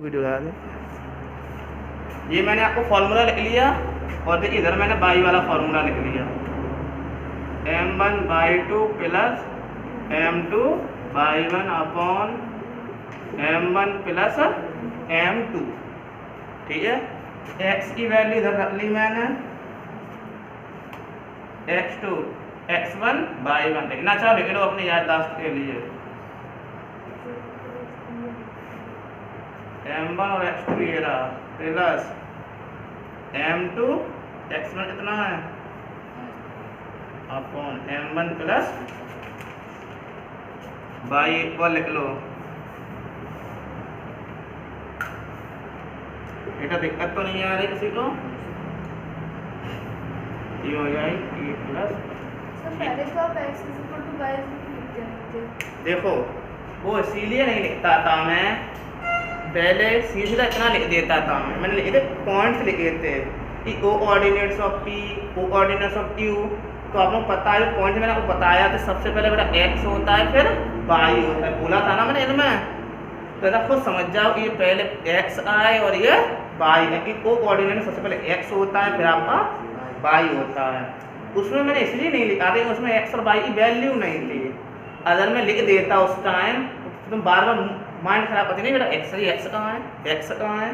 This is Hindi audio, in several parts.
वीडियो लगा दे। ये मैंने आपको फॉर्मूला लिख लिया और देखिए इधर मैंने बाई वाला फॉर्मूला लिख लिया, m1/2 plus m2 by 1 upon m1 plus m2। ठीक है, x की वैल्यू इधर रख ली मैंने, x2 x1 बाई 1 लिखना चाहो लिख लो अपनी याददाश्त के लिए। m1 और x2 ये रहा प्लस m2 x1 कितना है अपॉन m1 प्लस बाई 1 लिख लो। बेटा दिक्कत तो नहीं आ रही किसी को? ये हो जाएगी e प्लस। देखो वो इसीलिए नहीं लिखता था मैं, पहले सीधा इतना लिख देता था मैंने लिखे थे पॉइंट्स लिखे थे कि coordinates of P, coordinates of Q. तो आप लोग पता है पॉइंट मैंने आपको बताया था, सबसे पहले बेटा एक्स होता है फिर वाई होता है, बोला था ना मैंने इनमें। तो ऐसा खुद समझ जाओ कि ये पहले एक्स आए और ये वाई है, कि ओ ऑर्डिनेट सबसे पहले एक्स होता है फिर आपका वाई होता है। उसमें मैंने इसलिए नहीं लिखा था, उसमें एक्स और वाई की वैल्यू नहीं थी। अगर मैं लिख देता उस टाइम तुम बार बार माइंड खराब होती नहीं, बेटा एक्स कहाँ है, एक्स कहाँ है,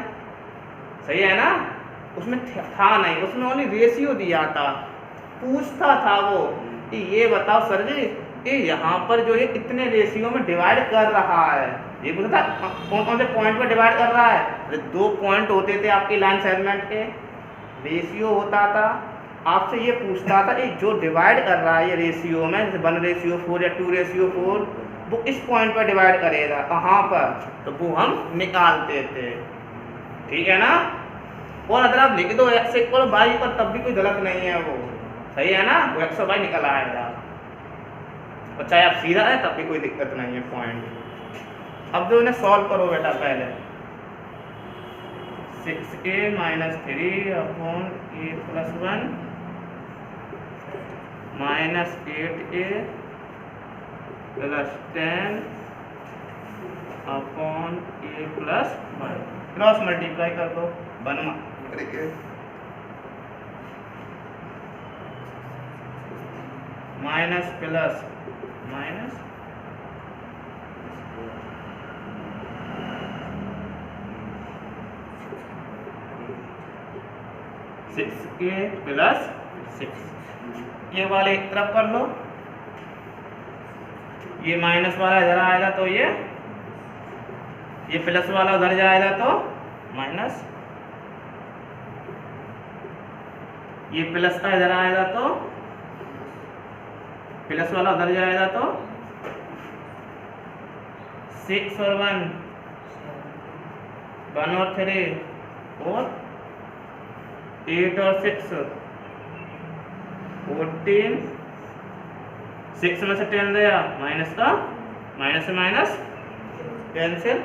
सही है ना। उसमें था नहीं, उसमें ओनली रेशियो दिया था, पूछता था वो कि ये बताओ सर जी कि यहाँ पर जो ये कितने रेशियो में डिवाइड कर रहा है, ये पूछता था कौन कौन से पॉइंट पर डिवाइड कर रहा है। अरे 2 पॉइंट होते थे आपके लाइन सेगमेंट के, रेशियो होता था। आपसे ये पूछता था कि जो डिवाइड कर रहा है ये रेशियो में, जैसे 1:4 या 2:4, वो इस पॉइंट पर डिवाइड करेगा कहाँ पर, तो वो हम निकालते थे। ठीक है ना। और अगर आप लिख दो एक्स इक्वल वाई पर तब भी कोई गलत नहीं है, वो सही है ना, वो एक्स और वाई निकल आएगा। और चाहे आप सीधा है तब भी कोई दिक्कत नहीं है पॉइंट। अब जो इन्हें सॉल्व करो बेटा, पहले 6a - 3 upon a + 1 minus 8a plus 10 upon a + 1 cross multiply कर दो, बनवा माइनस प्लस माइनस 6a + 6। ये वाले एक तरफ कर लो, ये माइनस वाला इधर आएगा तो ये प्लस वाला उधर जाएगा तो माइनस, ये प्लस का इधर आएगा तो प्लस वाला उधर जाएगा तो 6 और 1 1 और 3 और 8 और 6 14, 6 में से 10 गया, माइनस का माइनस से माइनस कैंसिल,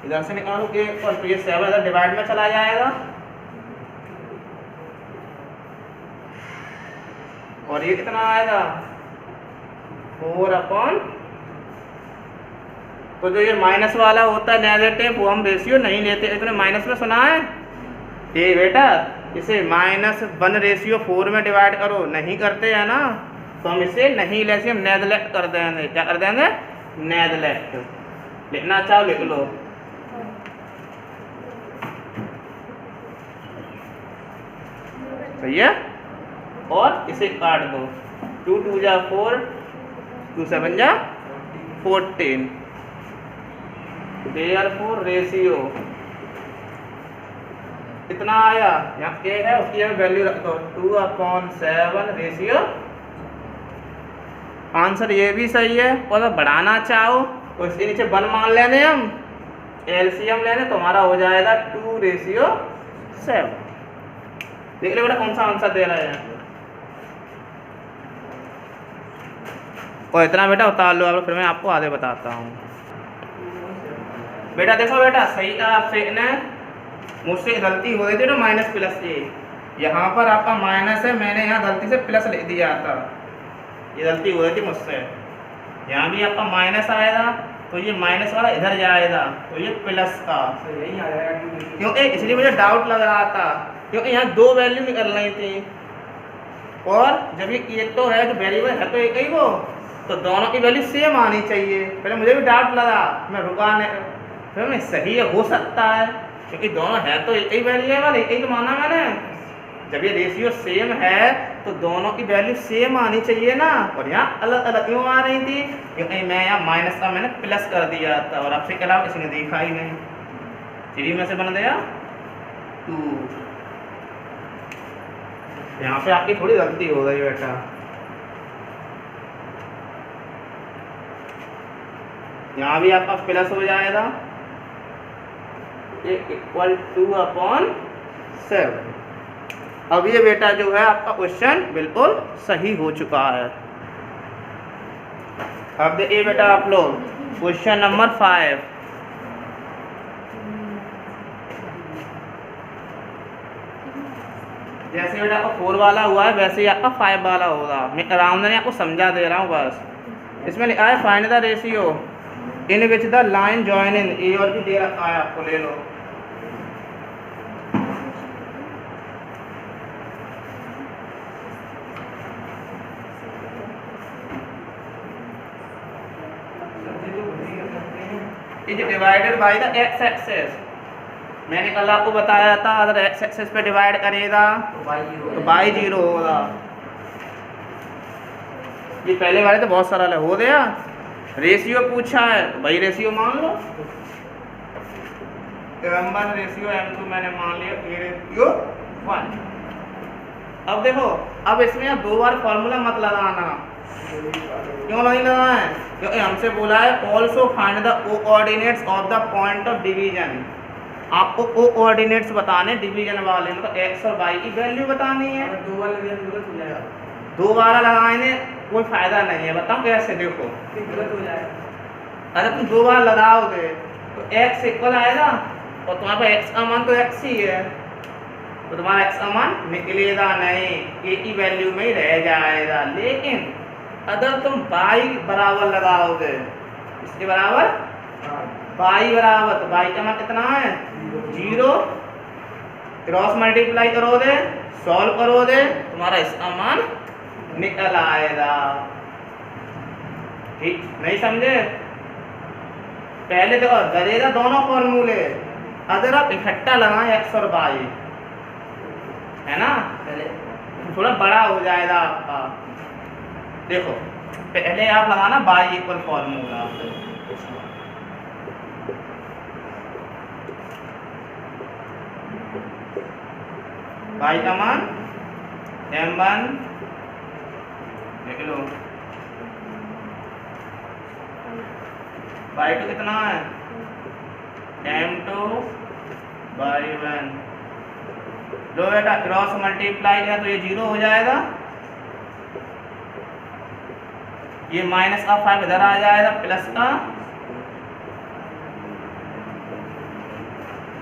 इधर से निकालो के और ये 7 इधर डिवाइड में चला जाएगा और ये कितना आएगा 4 अपॉन। तो जो ये माइनस वाला होता है नेगेटिव, वो हम रेशियो नहीं लेते। इतने माइनस में सुना है ये बेटा, इसे -1/4 में डिवाइड करो, नहीं करते हैं ना, तो हम इसे नहीं लेते, हम नेगलेक्ट कर देंगे। क्या कर देंगे, नेगलेक्ट। लिखना चाहो लिख लो, सही है। और इसे काट दो, 2 × 2 = 4, 2 × 7 = 14। देयरफॉर रेशियो कितना आया, यहाँ के है उसकी जगह वैल्यू रख दो 2/7 रेशियो। आंसर ये भी सही है। और अगर बढ़ाना चाहो तो इसके नीचे 1 मान लेने, हम एलसीएम लेने तो हमारा हो जाएगा 2:7। देख लो बेटा कौन सा आंसर दे रहा है। और इतना बेटा उतार लो आप, फिर मैं आपको आगे बताता हूँ। बेटा देखो बेटा सही कहा आपसे ने, मुझसे गलती हो गई थी ना, माइनस प्लस ये यहाँ पर आपका माइनस है, मैंने यहाँ गलती से प्लस लिख दिया था, ये गलती हो गई थी मुझसे। यहाँ भी आपका माइनस आएगा तो ये माइनस वाला इधर जाएगा, तो ये प्लस का यही आ जाएगा। क्योंकि इसलिए मुझे डाउट लग रहा था, क्योंकि यहाँ दो वैल्यू निकल रही थी और जब ये एक तो है जो वेरिएबल है तो एक ही वो, तो दोनों की वैल्यू सेम आनी चाहिए। पहले मुझे भी डाउट लगा, मैं रुका नहीं, फिर मैं सही है हो सकता है क्योंकि दोनों है तो एक ही वेरिएबल, एक ही तो माना मैंने। जब ये रेशियो सेम है तो दोनों की वैल्यू सेम आनी चाहिए ना, और यहाँ अलग अलग क्यों आ रही थी? क्योंकि मैं यहाँ माइनस का मैंने प्लस कर दिया था और आपसे के अलावा किसी ने देखा ही नहीं। 3 में से बन गया 2। यहाँ पे आपकी थोड़ी गलती हो गई बेटा। यहाँ भी आपका प्लस हो जाएगा, =2/7। अब ये बेटा जो है आपका क्वेश्चन बिल्कुल सही हो चुका है। अब देखिए बेटा आप लोग क्वेश्चन नंबर 5। जैसे बेटा आपका 4 वाला हुआ है वैसे ही आपका 5 वाला होगा। मैं आराम से आपको समझा दे रहा हूँ बस। इसमें लिखा है find the ratio in which the line join in, A और भी दे रखा है आपको, ले लो। Is divided by the x axis. मैंने कल आपको बताया था अगर एक्स एक्सेस पे डिवाइड करेगा तो बाई 0 होगा। ये पहले वाले तो बहुत सरल है, हो गया। रेशियो पूछा है तो भाई रेशियो मान लो, M1 रेशियो M2 मैंने मान लिया, ये रेशियो 1। अब देखो, अब इसमें आप 2 बार फॉर्मूला मत लगाना। क्यों नहीं लगाना है? क्योंकि हमसे बोला है also find the coordinates of the point of division. आपको कोऑर्डिनेट्स बताने डिवीजन वाले, मतलब एक्स और वाई की वैल्यू बतानी है। 2 वाला गलत हो जाएगा, 2 वाला लगाने कोई फायदा नहीं है। बताओ कैसे? देखो गलत हो जाएगा। अगर तुम 2 बार लगाओगे तो x इक्वल आएगा और तुम्हारे पास x का मान तो x ही है, तो तुम्हारा x का मान निकलेगा नहीं, a की वैल्यू में ही रह जाएगा। लेकिन अगर तुम y बराबर लगाओगे, इसके बराबर y बराबर, तो y का मान कितना है 0, क्रॉस मल्टीप्लाई करोगे, सॉल्व करोगे, तुम्हारा इसका मान निकल आएगा। ठीक नहीं समझे? पहले देखो करेगा दोनों फॉर्मूले, अगर आप इकट्ठा लगाएं एक्स और वाई, है ना, पहले थोड़ा बड़ा हो जाएगा आपका। देखो पहले आप लगाना वाई इक्वल फॉर्मूला, वाई का मान M1 देख लो, y2 कितना है M2/1। लो बेटा क्रॉस मल्टीप्लाई है तो ये 0 हो जाएगा, ये माइनस का 5 इधर आ जाएगा, प्लस का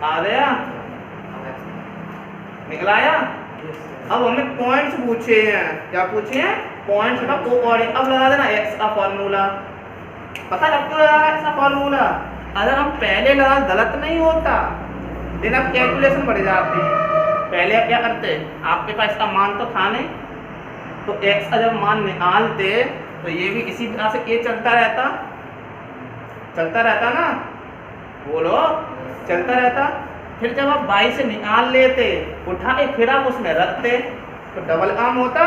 आ गया, निकलाया। अब हमें पॉइंट्स पूछे हैं, क्या पूछे हैं? पॉइंट्स का कोऑर्डिनेट। अब लगा देना एक्स का फॉर्मूला, पता कब क्यों लगा एक्स का फॉर्मूला? अगर हम पहले लगा गलत नहीं होता, लेकिन अब कैलकुलेशन बढ़ जाती। पहले आप क्या करते, आपके पास इसका मान तो था नहीं, तो एक्स का जब मान निकालते तो ये भी इसी तरह से ये चलता रहता ना, बोलो चलता रहता। फिर जब आप 22 से निकाल लेते, उठा के फिर आप उसमें रखते तो डबल काम होता।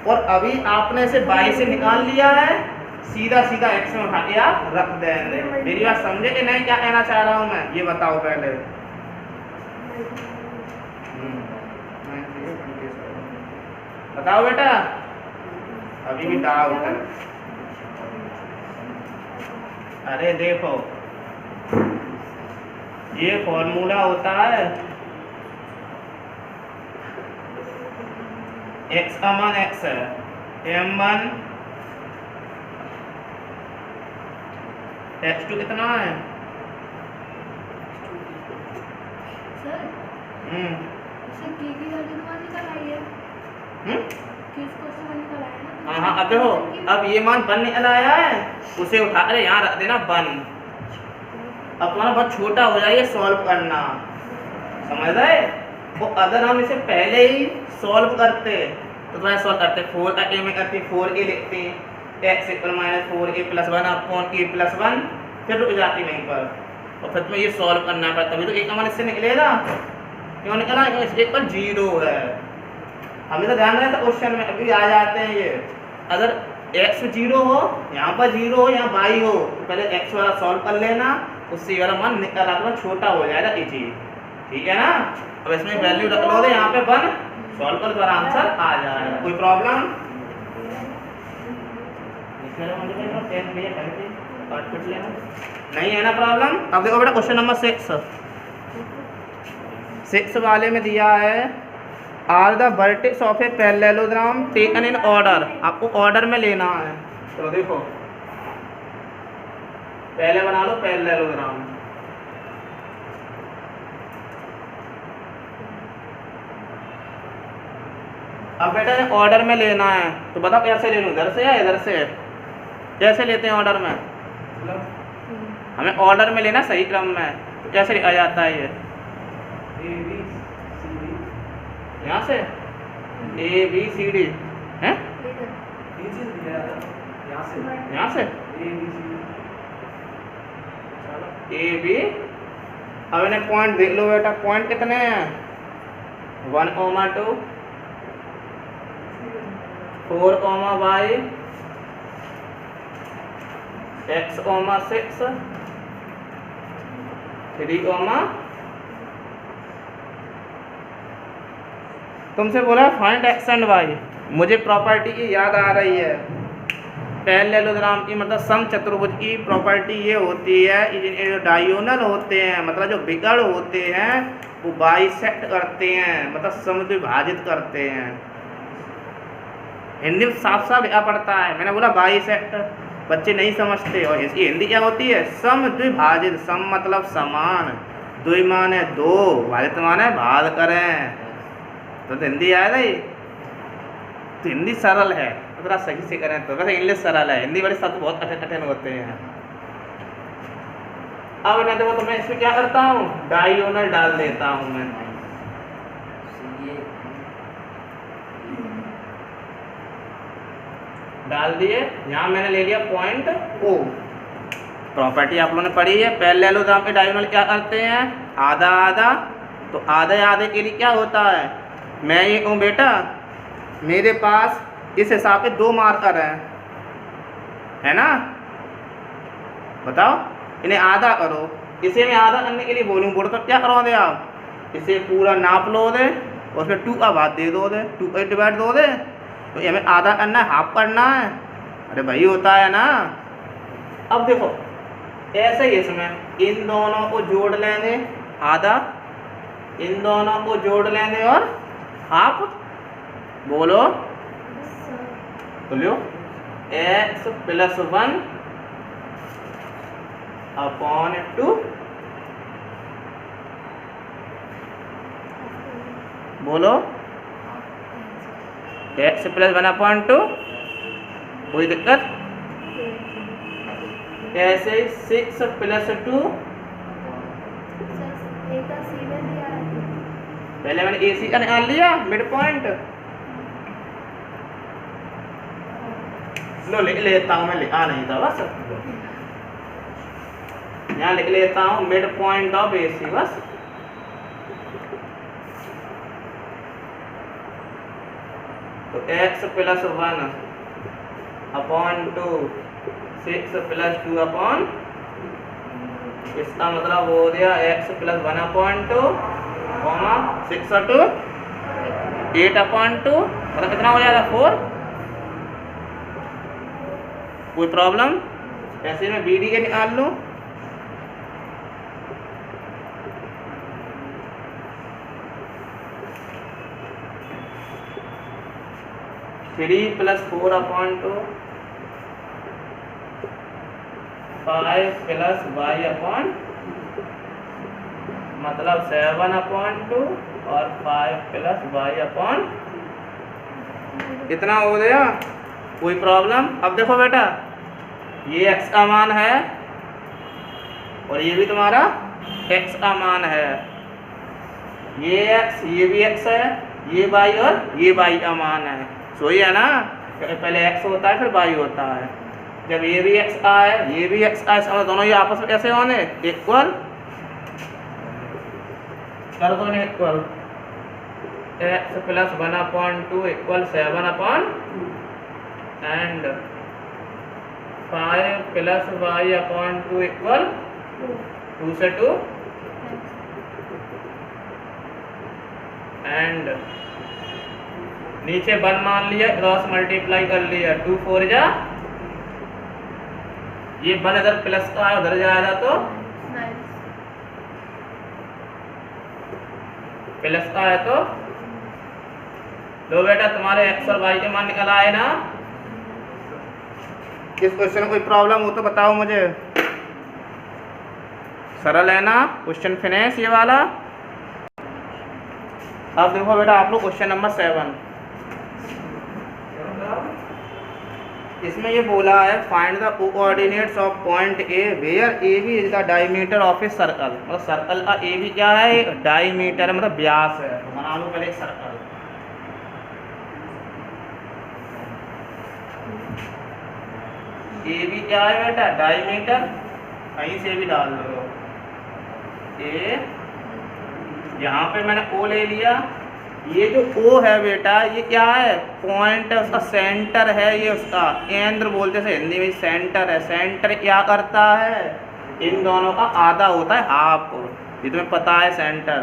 और अभी आपने से 22 से निकाल लिया है, सीधा सीधा एक्स में उठा के आप रख देंगे। मेरी बात समझे कि नहीं? क्या कहना चाह रहा हूँ मैं, ये बताओ पहले। बताओ बेटा, अभी भी डाउट है? अरे देखो ये फॉर्मूला होता है x का मान x है, M1 x2 कितना है? सर, की वैल्यू तो निकल आई है। हाँ हाँ, अब देखो, अब ये मान 1 निकल आया है, उसे उठा, अरे यहाँ रख देना 1। अब तुम्हारा बहुत छोटा हो जाएगा सॉल्व करना, समझ रहे? तो अगर हम इसे पहले ही सॉल्व करते तो तुम्हारा सॉल्व करते 4a में करते 4a लिखते हैं, x = -4a + 1 अपॉन a + 1, फिर रुक जाती वहीं पर, और फिर तुम्हें ये सॉल्व करना पड़ता, तभी तो एक का मान इससे निकलेगा। क्यों निकला? इसके पर 0 है। हमें तो ध्यान रहे था क्वेश्चन में अभी आ जाते हैं ये, अगर x 0 हो, यहाँ पर 0 हो, यहाँ y हो, तो पहले x वाला सॉल्व कर लेना, उससे वाला मान निकल आता है, छोटा हो जाएगा ये चीज, ठीक है ना? अब इसमें वैल्यू रख लो, यहाँ पे 1 सॉल्व कर, तो आंसर आ जाएगा। कोई प्रॉब्लम नहीं है ना प्रॉब्लम? अब देखो बेटा क्वेश्चन नंबर 6 वाले में दिया है, are the vertex of a parallelogram taken in order, आपको ऑर्डर में लेना है। तो देखो पहले बना लो पैरेललोग्राम, अब बेटा ऑर्डर में लेना है, तो बताओ कैसे ले लूँ, इधर से या इधर से? कैसे लेते हैं ऑर्डर में? हमें ऑर्डर में लेना सही क्रम में, तो कैसे आ जाता है ये? यहाँ से ABCD हैं? यहाँ से AB, अब इन्हें पॉइंट देख लो बेटा, पॉइंट कितने हैं? 1, 2, 4, y, x, 6, 3, तुमसे बोला फाइंड x एंड y, मुझे प्रॉपर्टी की याद आ रही है, पैरेललोग्राम की मतलब समचतुर्भुज की प्रॉपर्टी ये होती है, ये जो डायगोनल होते हैं, मतलब जो विकर्ण होते हैं, वो बाइसेक्ट करते हैं, मतलब समद्विभाजित करते हैं। हिंदी में साफ साफ लिखा पड़ता है, मैंने बोला बाइसेक्ट, बच्चे नहीं समझते, और इसकी हिंदी क्या होती है? समद्विभाजित। सम मतलब समान, द्वि माने 2, भाजित माने भाग करें, तो हिंदी आया था ये, तो हिंदी सरल है, तो थोड़ा सही से करें, तो वैसे इंग्लिश सरल है, हिंदी बड़े शब्द बहुत कठिन होते हैं। अब मैं देखो, तो मैं इसमें क्या करता हूँ, डायगोनल डाल देता हूँ मैं, डाल दिए, यहाँ मैंने ले लिया पॉइंट O। प्रॉपर्टी आप लोगों ने पढ़ी है, पैरेललोग्राम के डायगोनल क्या करते हैं? आधा आधा, तो आधे आधे के लिए क्या होता है? मैं ये हूँ बेटा, मेरे पास इस हिसाब से 2 मार्कर हैं, है ना? बताओ, इन्हें आधा करो, इसे मैं आधा करने के लिए बोलूँ तो क्या करो दे आप, इसे पूरा नाप लो दे, और उसमें 2 का भाग दे दो दे, 2 का डिवाइड दो दे, तो ये हमें आधा करना है, हाफ करना है, अरे भाई होता है ना? अब देखो ऐसे ही इसमें इन दोनों को जोड़ लेंगे, आधा, इन दोनों को जोड़ लेंगे और हाफ, बोलो बोलियो, x + 1 अपॉन 2, बोलो x + 1 अपॉन 2, कोई दिक्कत? ऐसे ही 6 + 2, पहले मैंने AC का निकाल लिया मिड पॉइंट, लो लिख लेता हूँ, मैं लिखा नहीं था बस, यहाँ लिख लेता हूँ मिड पॉइंट ऑफ AC बस। तो x + 1 अपॉन 2, 6 + 2 अपॉन, इसका मतलब हो गया x + 1 अपॉन 2, 6 और 2 8 अपॉन 2, मतलब कितना हो जाएगा 4। कोई प्रॉब्लम? ऐसे में BD के निकाल लूँ, थ्री + 4 अपॉन 2, 5 + y अपॉन, मतलब 7 अपॉन 2 और 5 + y अपॉन इतना हो गया, कोई प्रॉब्लम? अब देखो बेटा, ये x का मान है और ये भी तुम्हारा x का मान है, ये x, ये भी x है, ये y और ये y का मान है। सही है ना? पहले x होता है फिर y होता है। जब ये भी x आए, ये भी x आए, समझ दोनों ये आपस में कैसे होने? इक्वल कर दो ने equal. x plus 1/2 equal 7/2 and 5 plus y/2 equal 2 से 2 एंड नीचे 1 मान लिया, क्रॉस मल्टीप्लाई कर लिया, 2 4 जा, ये 1 इधर प्लस का है उधर जाएगा तो प्लस का है तो लो बेटा तुम्हारे x और y के मान निकल आए ना। इस क्वेश्चन में कोई प्रॉब्लम हो तो बताओ मुझे। सरल है ना क्वेश्चन? फिनिश ये वाला। अब देखो बेटा आप लोग क्वेश्चन नंबर 7, इसमें ये बोला है find the coordinates of point A where A B is the diameter of a circle. मतलब सर्कल का ए बी क्या है? डायमीटर मतलब व्यास है। तो बना लो पहले सर्कल। ए बी क्या है बेटा? डायमीटर। कहीं से भी डाल दो। ए यहाँ पे मैंने ओ ले लिया। ये जो ओ है बेटा ये क्या है? पॉइंट है, उसका सेंटर है, ये उसका केंद्र बोलते हैं हिंदी में, सेंटर है। सेंटर क्या करता है? इन दोनों का आधा होता है, हाफ। ये तुम्हें पता है सेंटर।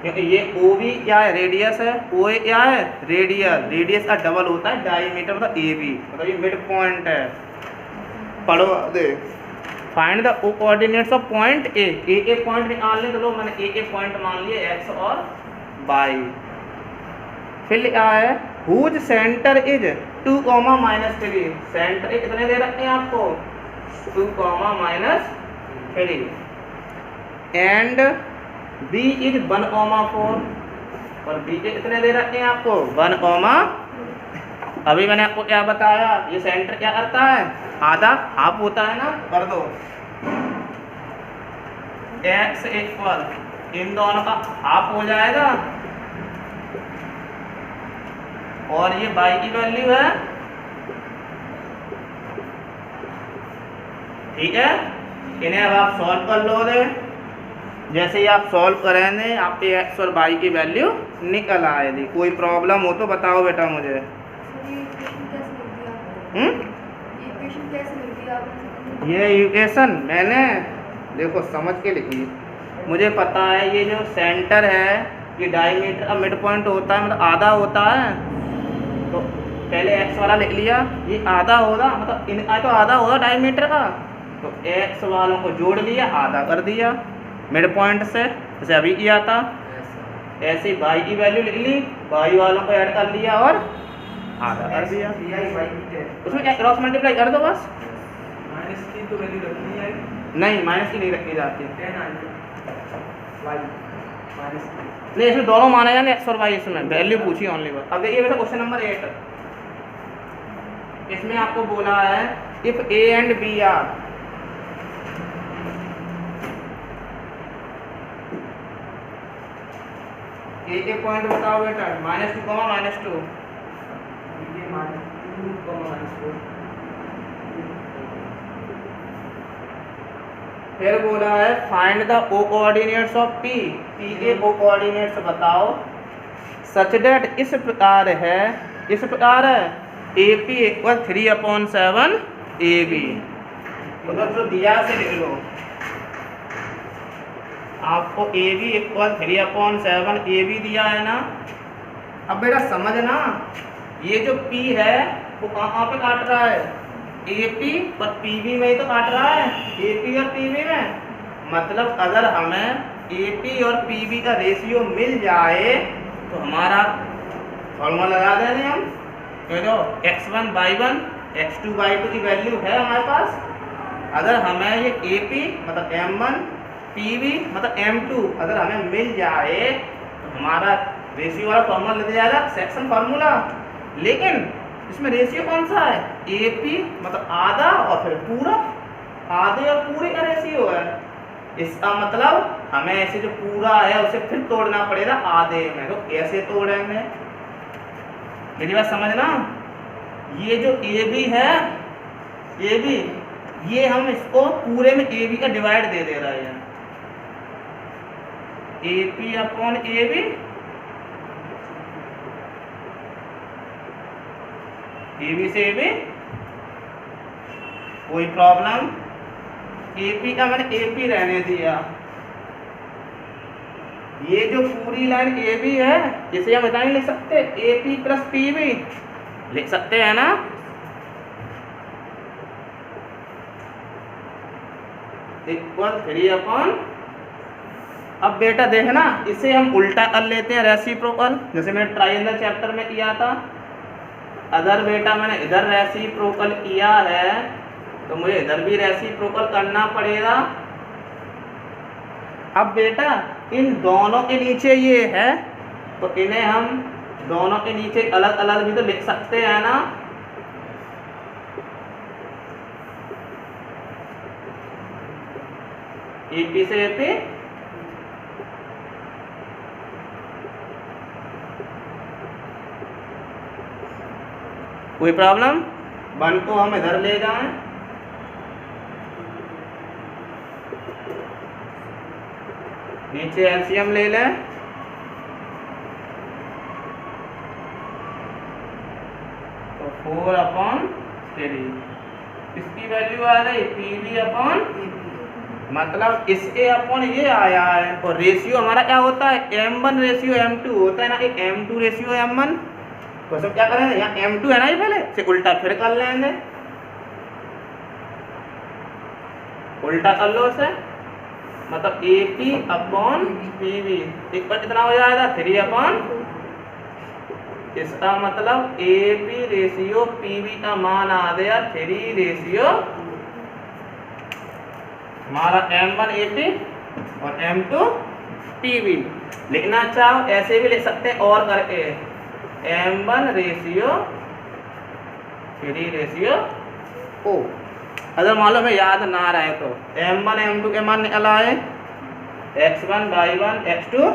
क्योंकि ये ओ भी क्या है? रेडियस है। ओ ए क्या है? रेडियस। रेडियस का डबल होता है डायमीटर, मतलब ए बी, मतलब ये मिड पॉइंट है। पढ़ो दे। Find the coordinates of point A. A point निकाल ले तो लो, मैंने ए पॉइंट मान लिए एक्स और वाई। फिर क्या है? Whose centre is 2, -3। सेंटर कितने दे रखे हैं आपको? 2, -3 एंड बी इज 1, 4 और बी के कितने दे रखे हैं आपको? 1, अभी मैंने आपको क्या बताया? ये सेंटर क्या करता है? आधा, हाफ होता है ना। कर दो x इक्वल इन दोनों का हाफ हो जाएगा और ये y की वैल्यू है, ठीक है। इन्हें अब आप सॉल्व कर लो दे। जैसे ही आप सॉल्व करेंगे आपके x और y की वैल्यू निकल आएगी। कोई प्रॉब्लम हो तो बताओ बेटा मुझे। ये इक्वेशन मैंने देखो समझ के लिखी। मुझे पता है ये जो सेंटर है ये डायमीटर का मिड पॉइंट होता है, मतलब आधा होता है। तो पहले x वाला लिख लिया, ये आधा होगा, मतलब इनका तो आधा होगा डायमीटर का। तो x वालों को जोड़ लिया, आधा कर दिया मिड पॉइंट से, जैसे अभी किया था। ऐसे ही y की वैल्यू लिख ली, y वालों को ऐड कर लिया और आधा कर दिया। उसमें क्या क्रॉस मल्टीप्लाई कर दो बस। माइनस की तो वैल्यू रखनी है? नहीं, माइनस की नहीं रखी जाती। माइनस नहीं, इसमें दोनों माने जाने एक्स और वाई। इसमें वैल्यू पूछी ओनली बस। अब देखिए बेटा क्वेश्चन नंबर 8, इसमें आपको बोला है if A and B are A point बताओ बेटा, -2, -2। ये -2, -4। फिर बोला है find the coordinates of P. P के कोऑर्डिनेट्स बताओ सच दैट इस प्रकार है, इस प्रकार है A P equal 3/7 A B. मतलब जो दिया से लिख लो आपको, A B equal 3/7 A B दिया है ना। अब बेटा समझना, ये जो P है वो कहाँ पे काट रहा है? AP और PB में ही तो काट रहा है, AP और PB में। मतलब अगर हमें AP और PB का रेशियो मिल जाए तो हमारा फॉर्मूला लगा देंगे हम। जो x1 y1 x2 y2 की वैल्यू है हमारे पास। अगर हमें ये AP मतलब m1 PB मतलब m2 अगर हमें मिल जाए तो हमारा रेशियो वाला फॉर्मूला लग जाएगा सेक्शन फार्मूला। लेकिन इसमें रेशियो कौन सा है, AP मतलब आधा और फिर पूरा, आधे और पूरे का रेशियो है। इसका मतलब हमें ऐसे जो पूरा है उसे फिर तोड़ना पड़ेगा आधे में, तो कैसे तोड़ेंगे, मेरी बात समझना। ये जो AB है, AB ये हम इसको पूरे में AB का डिवाइड दे दे रहे हैं, AP अपॉन AB, AB से AB कोई प्रॉब्लम, AP का मैंने AP रहने दिया। ये जो पूरी लाइन AB है इसे हम इतना नहीं लिख सकते, AP प्लस PB लिख सकते हैं ना। इक्वल 3 अपॉन, अब बेटा देखना इसे हम उल्टा कर लेते हैं रेसिप्रोकल, जैसे मैंने ट्रायंगल चैप्टर में किया था। अगर बेटा मैंने इधर रेसिप्रोकल किया है तो मुझे इधर भी रेसिप्रोकल करना पड़ेगा। अब बेटा इन दोनों के नीचे ये है तो इन्हें हम दोनों के नीचे अलग अलग भी तो लिख सकते हैं ना। AP से AP कोई प्रॉब्लम, 1 को हम इधर ले जाएं, नीचे LCM ले लें, तो 4 अपॉन 3, इसकी वैल्यू आ गई PB अपॉन, मतलब इसके अपॉन ये आया है। और रेशियो हमारा क्या होता है, M1 रेशियो M2 होता है ना, एक M2 रेशियो M1। तो सब क्या करेंगे, यहाँ M2 है ना, ये पहले से उल्टा फिर कर लेंगे, उल्टा कर लो इसे, मतलब AP अपॉन PB इक्वल कितना हो जाएगा, 3 अपॉन, इसका मतलब AP रेशियो PB का मान आ गया 3 रेशियो, हमारा M1 AP और M2 PB। लिखना चाहो ऐसे भी लिख सकते हैं और करके, M1 रेशियो 3 रेशियो O। अगर मान लो हमें याद ना रहे तो M1 M2 के मान निकल आए, X1 Y1 X2,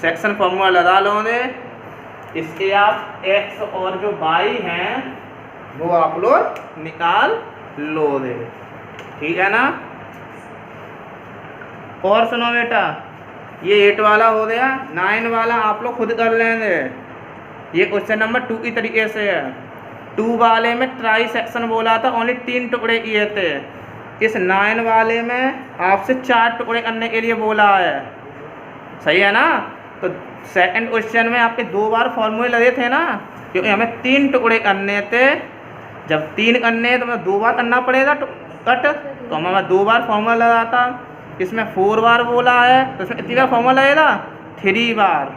section formula लगा लोगे, इसके आप X और जो Y हैं वो आप लोग निकाल लोगे, ठीक है ना। और सुनो बेटा, ये 8 वाला हो गया, 9 वाला आप लोग खुद कर लेंगे, ये क्वेश्चन नंबर 2 की तरीके से है। 2 वाले में ट्राई सेक्शन बोला था, ओनली 3 टुकड़े किए थे। इस 9 वाले में आपसे 4 टुकड़े करने के लिए बोला है, सही है ना। तो सेकंड क्वेश्चन में आपके 2 बार फॉर्मूले लगे थे ना, क्योंकि हमें 3 टुकड़े करने थे। जब 3 करने तो हमें 2 बार करना पड़ेगा कट, तो हमें 2 बार फॉर्मूला लगाता। इसमें 4 बार बोला है तो इसमें कितनी बार फॉर्मूला लगेगा, 3 बार।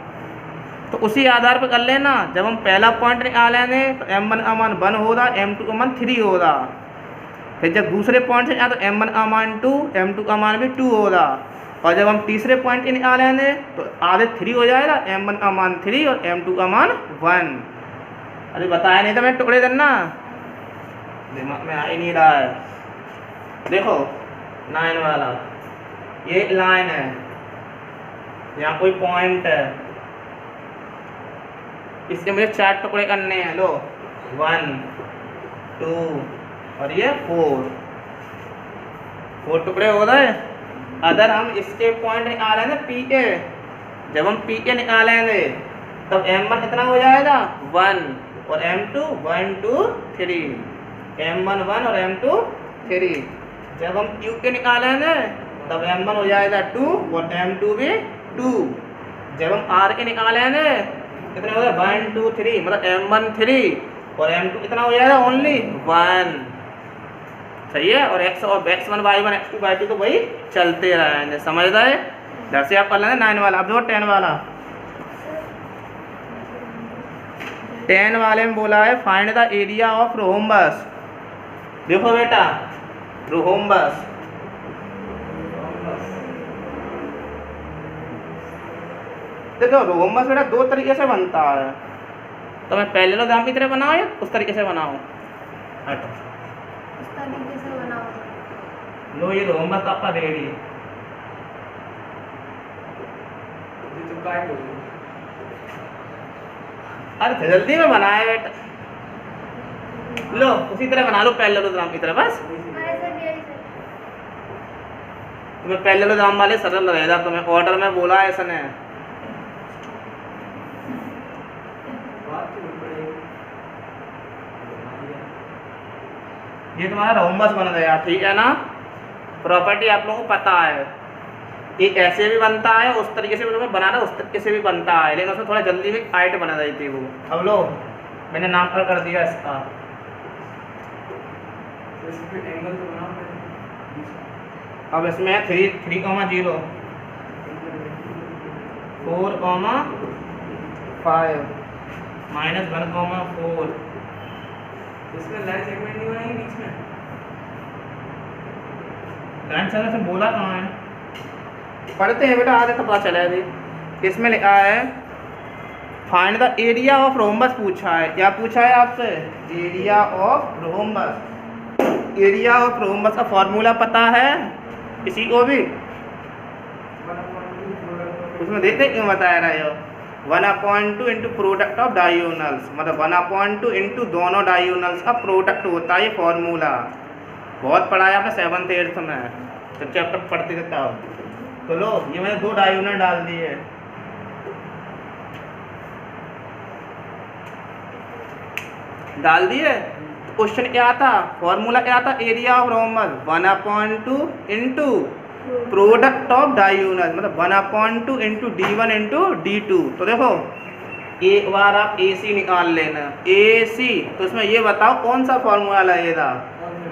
तो उसी आधार पर कर लेना, जब हम पहला पॉइंट निकालेंगे तो M1 का मान 1 होगा, M2 का मान 3 होगा। फिर जब दूसरे पॉइंट से तो M1 का मान 2, M2 का मान भी 2 होगा। और जब हम तीसरे पॉइंट के निकालेंगे तो आधे 3 हो जाएगा, M1 का मान 3 और M2 का मान 1। अरे बताया नहीं था मैं टुकड़े करना, दिमाग में आ ही नहीं रहा है। देखो 9 वाला ये लाइन है, यहाँ कोई पॉइंट है, इसके मुझे 4 टुकड़े करने हैं। लो 1 2 और ये 4 टुकड़े हो गए। अगर हम इसके पॉइंट निकालेंगे पी के, जब हम पी के निकालेंगे तब M1 कितना हो जाएगा 1 और M2 1 2 3, M1 1 और M2 3। जब हम Q के निकालेंगे तब M1 हो जाएगा 2 और M2 भी 2। जब हम R के निकालेंगे कितने हो गए 1 2 3, मतलब M1 3 और M2 कितना हो जाएगा ओनली 1, सही है। और X और X1 Y1 X2 Y2 तो वही चलते रहेंगे, समझ रहे। इधर से आप कर लेंगे 9 वाला। अब देखो 10 वाला, 10 वाले में बोला है find the area of rhombus. देखो बेटा रोम्बस, देखो रोम्बस बेटा 2 तरीके से बनता है। तो मैं पैरेललोग्राम की तरह बनाऊँ या उस तरीके से बनाऊँ? हटो, उस तरीके से बनाओ। लो ये रोमबस आपका रेडी। ये तो काट हो गई। अरे जल्दी में बनाए बेटा, लो उसी तरह बना लो पैरेललोग्राम की तरह बस। ऐसे भी ऐसे। तुम्हें पैरेललोग्राम वाले सरल रहेगा, तुम्हें ऑर्डर में बोला है ऐसा नहीं। बात तो नहीं पड़ेगी। ये तुम्हारा रोमबस बन गया, ठीक है ना। प्रॉपर्टी आप लोगों को पता है, ये ऐसे भी बनता है, उस तरीके से भी तुम्हें बनाना उस तरीके से भी बनता है, लेकिन उसमें थोड़ा जल्दी में हाइट बना रही थी वो। अब लो मैंने नाम कर दिया इसका। तो इसमें एंगल तो बनाओ पहले। अब इसमें है 3, 3,0, 4, 5, -1,4। इसमें लाइन सेगमेंट नहीं बनाएंगे बीच में। लाइन से बोला कहाँ है? पढ़ते हैं बेटा, आगे तो पता चला है। इसमें लिखा है find the area of rhombus पूछा है। क्या पूछा है आपसे? Area of rhombus. Area of rhombus का फॉर्मूला पता है किसी को भी? उसमें देखते क्यों बताया रहे हो? 1/2 इंटू प्रोडक्ट ऑफ डायगोनल्स, मतलब 1/2 इंटू दोनों डायगोनल्स का प्रोडक्ट होता है ये फॉर्मूला। बहुत पढ़ाया आपने 7th 8th में, तो चैप्टर पढ़ते रहता हो। तो लो ये मैंने 2 डायगोनल डाल दिए, क्वेश्चन क्या था, फॉर्मूला क्या था? Area of rhombus 1/2 into product of diagonal, मतलब 1/2 इंटू D1 इंटू D2। तो देखो एक बार आप AC निकाल लेना, AC तो इसमें ये बताओ कौन सा फॉर्मूला लगेगा?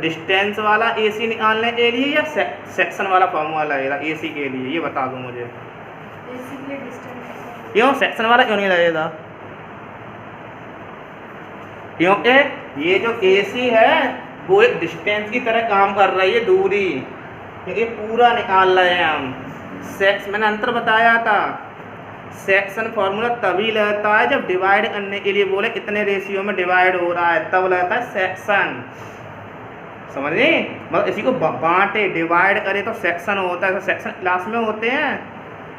डिस्टेंस वाला AC निकालने के लिए या सेक्शन वाला फॉर्मूला लगेगा AC के लिए? ये बता दो मुझे। Basically distance. क्यों सेक्शन वाला क्यों नहीं लगेगा? क्योंकि ये जो AC है वो एक डिस्टेंस की तरह काम कर रही है, दूरी। ये पूरा निकाल रहे हैं हम। मैंने अंतर बताया था, सेक्शन फॉर्मूला तभी लगता है जब डिवाइड करने के लिए बोले कितने रेशियो में डिवाइड हो रहा है, तब लगता है सेक्शन। समझे? मतलब इसी को बांटे डिवाइड करे तो सेक्शन होता है। तो सेक्शन क्लास में होते हैं,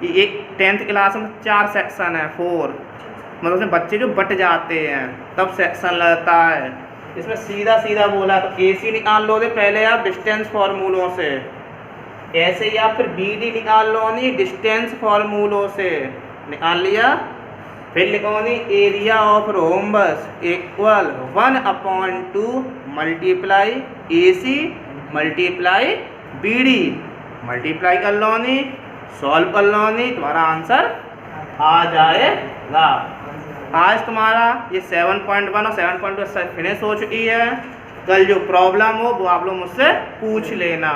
ये एक 10th क्लास में 4 सेक्शन है, 4, मतलब उसमें बच्चे जो बट जाते हैं तब सेक्शन लगता है। इसमें सीधा सीधा बोला तो AC निकाल लो पहले आप डिस्टेंस फार्मूलों से, ऐसे ही आप फिर BD निकाल लो नहीं डिस्टेंस फार्मूलों से। निकाल लिया, फिर लिखो नहीं area of rhombus equal 1/2 multiply AC multiply BD, multiply कर लो नहीं, सॉल्व कर लो नहीं, तुम्हारा आंसर आ जाएगा। आज तुम्हारा ये 7.1 और 7.2 फिनिश हो चुकी है। कल जो प्रॉब्लम हो वो आप लोग मुझसे पूछ लेना।